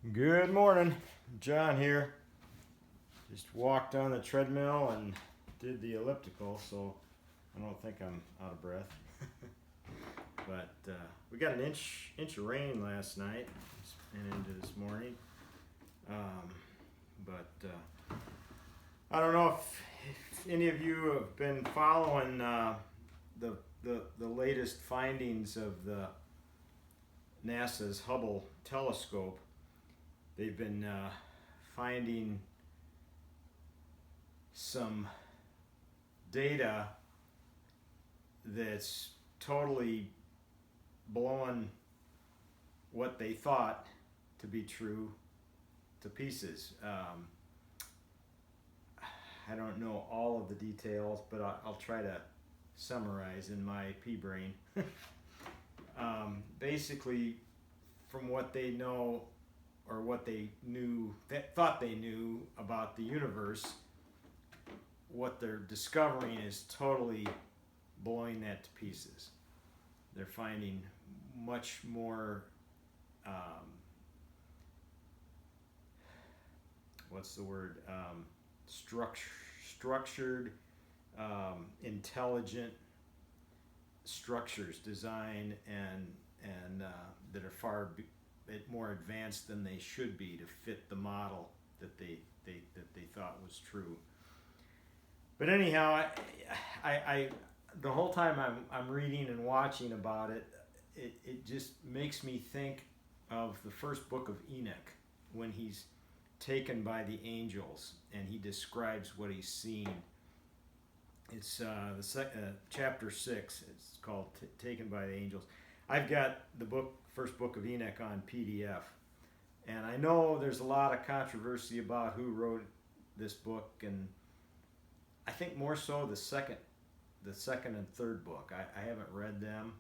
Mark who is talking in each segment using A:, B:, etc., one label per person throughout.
A: Good morning, John here. Just walked on the treadmill and did the elliptical, so I don't think I'm out of breath. But we got an inch of rain last night and into this morning. But I don't know if any of you have been following the latest findings of the NASA's Hubble telescope. They've been finding some data that's totally blowing what they thought to be true to pieces. I don't know all of the details, but I'll try to summarize in my pea brain. Basically, from what they know or what they knew, thought they knew about the universe, what they're discovering is totally blowing that to pieces. They're finding much more, what's the word, structured, intelligent structures, design and that are far more advanced than they should be to fit the model that they thought was true. But anyhow, I the whole time I'm reading and watching about it, it just makes me think of the first book of Enoch when he's taken by the angels and he describes what he's seen. It's chapter 6. It's called Taken by the Angels. I've got the first book of Enoch on PDF, and I know there's a lot of controversy about who wrote this book, and I think more so the second and third book. I haven't read them,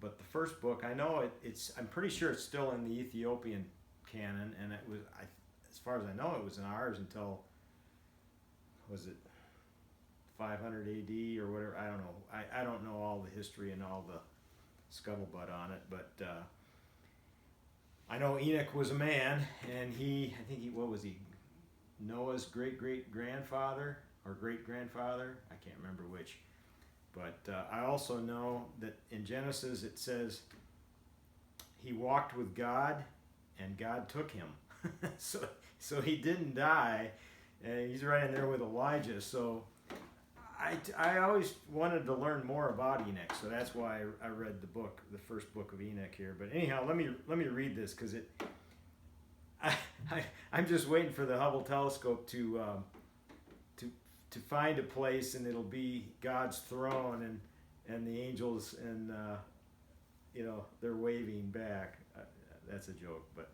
A: but the first book I know it's. I'm pretty sure it's still in the Ethiopian canon, and it was. As far as I know, it was in ours until, was it 500 AD or whatever? I don't know. I don't know all the history and all the scuttlebutt on it, but I know Enoch was a man, and what was he? Noah's great grandfather or great grandfather? I can't remember which. But I also know that in Genesis it says he walked with God, and God took him. so he didn't die, and he's right in there with Elijah. So I always wanted to learn more about Enoch, so that's why I read the first book of Enoch here. But anyhow, let me read this because I'm just waiting for the Hubble telescope to find a place, and it'll be God's throne, and the angels, and they're waving back. That's a joke, but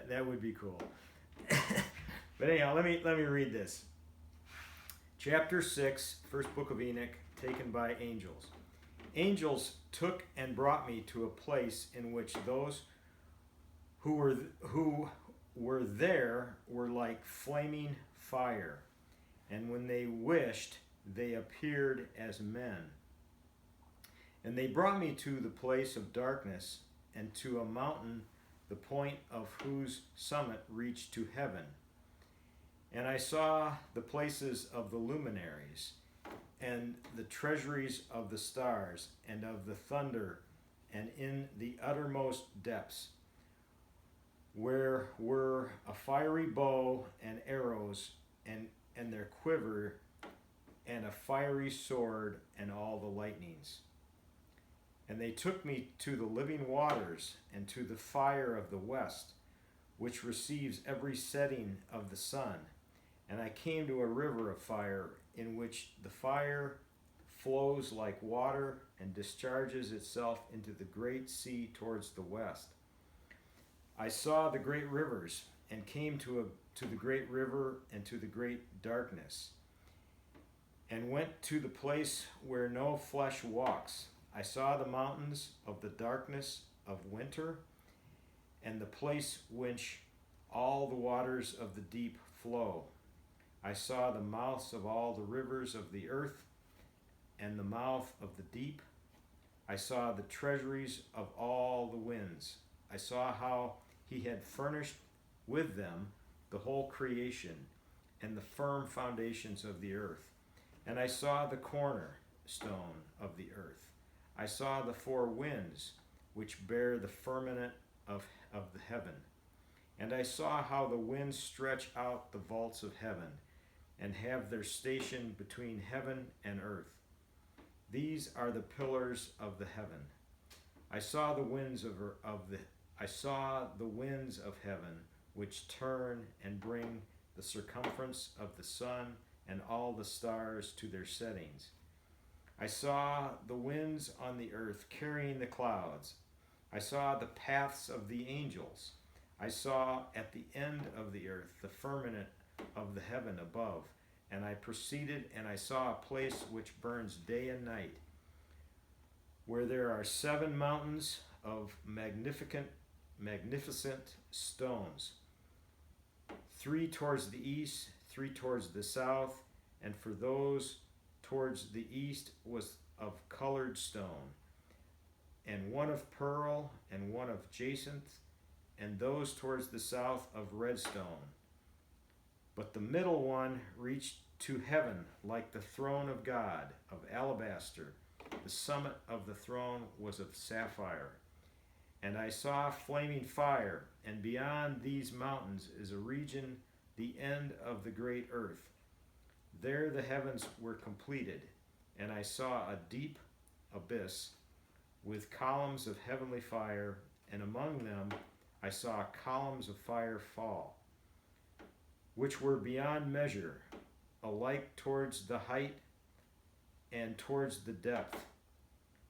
A: that would be cool. But anyhow, let me read this. Chapter 6, first book of Enoch, taken by angels. Angels took and brought me to a place in which those who were there were like flaming fire, and when they wished, they appeared as men. And they brought me to the place of darkness, and to a mountain, the point of whose summit reached to heaven. And I saw the places of the luminaries, and the treasuries of the stars, and of the thunder, and in the uttermost depths, where were a fiery bow and arrows, and their quiver, and a fiery sword, and all the lightnings. And they took me to the living waters, and to the fire of the west, which receives every setting of the sun. And I came to a river of fire, in which the fire flows like water and discharges itself into the great sea towards the west. I saw the great rivers, and came to the great river and to the great darkness, and went to the place where no flesh walks. I saw the mountains of the darkness of winter, and the place which all the waters of the deep flow. I saw the mouths of all the rivers of the earth, and the mouth of the deep. I saw the treasuries of all the winds. I saw how he had furnished with them the whole creation and the firm foundations of the earth. And I saw the cornerstone of the earth. I saw the four winds which bear the firmament of the heaven. And I saw how the winds stretch out the vaults of heaven and have their station between heaven and earth. These are the pillars of the heaven. I saw the winds of heaven which turn and bring the circumference of the sun and all the stars to their settings. I saw the winds on the earth carrying the clouds. I saw the paths of the angels. I saw at the end of the earth the firmament of the heaven above, and I proceeded and I saw a place which burns day and night, where there are 7 mountains of magnificent stones, 3 towards the east, 3 towards the south, and for those towards the east was of colored stone, and one of pearl, and one of jacinth, and those towards the south of red stone. But the middle one reached to heaven like the throne of God, of alabaster. The summit of the throne was of sapphire. And I saw flaming fire, and beyond these mountains is a region, the end of the great earth. There the heavens were completed, and I saw a deep abyss with columns of heavenly fire, and among them I saw columns of fire fall, which were beyond measure, alike towards the height and towards the depth.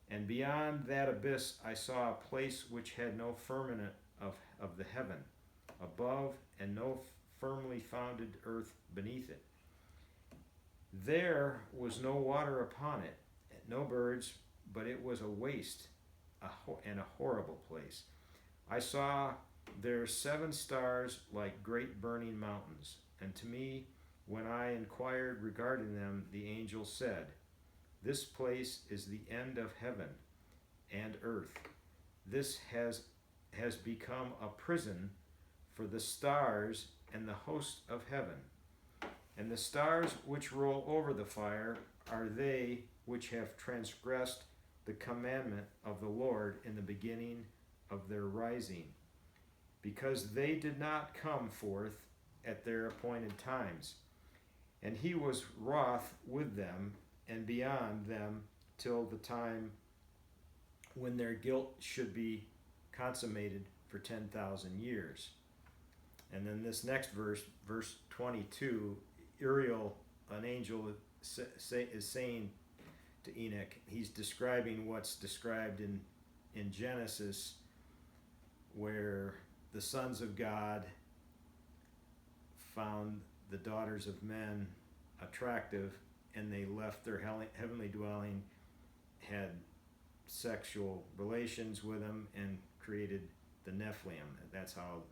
A: And beyond that abyss I saw a place which had no firmament of the heaven above, and no firmly founded earth beneath it. There was no water upon it, no birds, but it was a waste and a horrible place. I saw there 7 stars like great burning mountains, and to me, when I inquired regarding them, the angel said, "This place is the end of heaven and earth. This has become a prison for the stars and the host of heaven. And the stars which roll over the fire are they which have transgressed the commandment of the Lord in the beginning of their rising, because they did not come forth at their appointed times. And he was wroth with them and beyond them till the time when their guilt should be consummated for 10,000 years." And then this next verse, verse 22, Uriel, an angel, is saying to Enoch, he's describing what's described in Genesis, where the sons of God found the daughters of men attractive, and they left their heavenly dwelling, had sexual relations with them, and created the Nephilim. That's how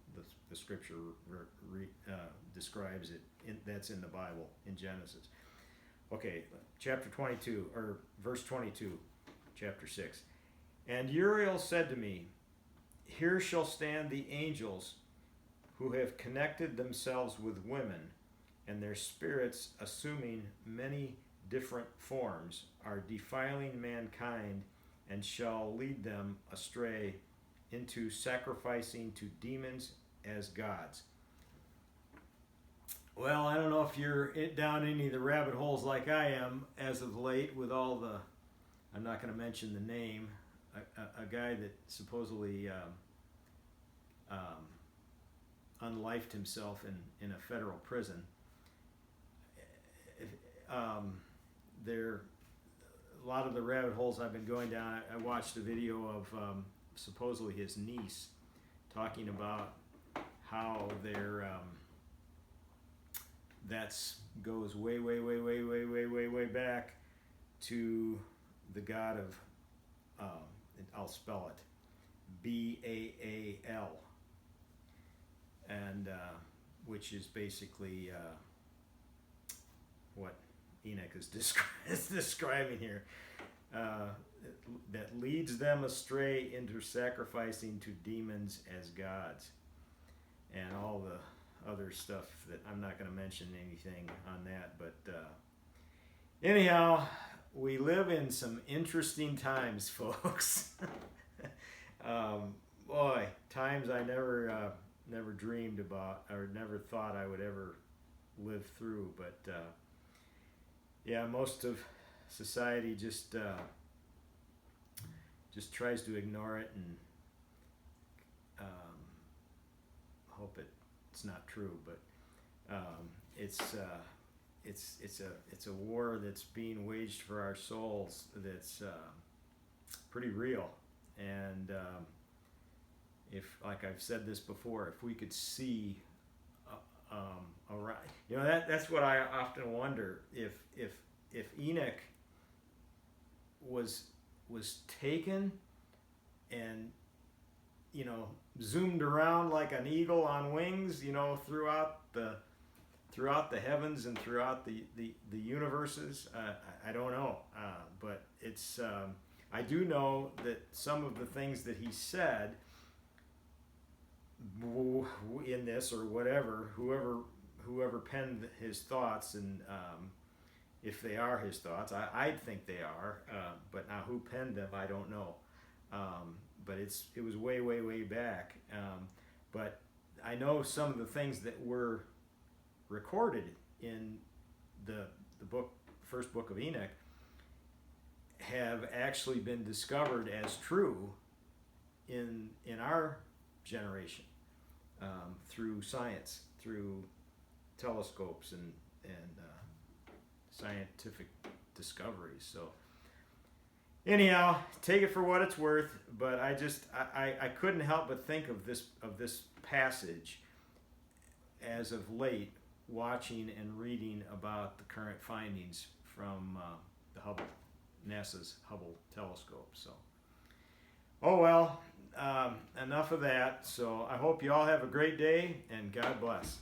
A: the scripture describes it. That's in the Bible, in Genesis. Okay, chapter 22, or verse 22, chapter 6. And Uriel said to me, "Here shall stand the angels who have connected themselves with women, and their spirits, assuming many different forms, are defiling mankind, and shall lead them astray into sacrificing to demons as gods." Well, I don't know if you're down any of the rabbit holes like I am as of late with all the, I'm not going to mention the name, a guy that supposedly unlifed himself in a federal prison. There, a lot of the rabbit holes I've been going down, I watched a video of supposedly his niece talking about how their that's goes way back to the god of I'll spell it Baal, and which is basically what Enoch is describing here, that leads them astray into sacrificing to demons as gods. and all the other stuff that I'm not going to mention anything on that. But anyhow, we live in some interesting times, folks. Boy, times I never dreamed about or never thought I would ever live through. But yeah, most of society just tries to ignore it and hope it's not true. But it's a war that's being waged for our souls that's pretty real. And if, like I've said this before, if we could see around, that's what I often wonder. If Enoch was taken and zoomed around like an eagle on wings, throughout the heavens and throughout the universes, I don't know, but it's I do know that some of the things that he said in this or whatever, whoever penned his thoughts, and if they are his thoughts, I think they are, but now who penned them, I don't know. But it was way back. But I know some of the things that were recorded in the first book of Enoch have actually been discovered as true in our generation, through science, through telescopes and scientific discoveries. So anyhow, take it for what it's worth. But I couldn't help but think of this passage as of late, watching and reading about the current findings from NASA's Hubble telescope. So, oh well, enough of that. So I hope you all have a great day, and God bless.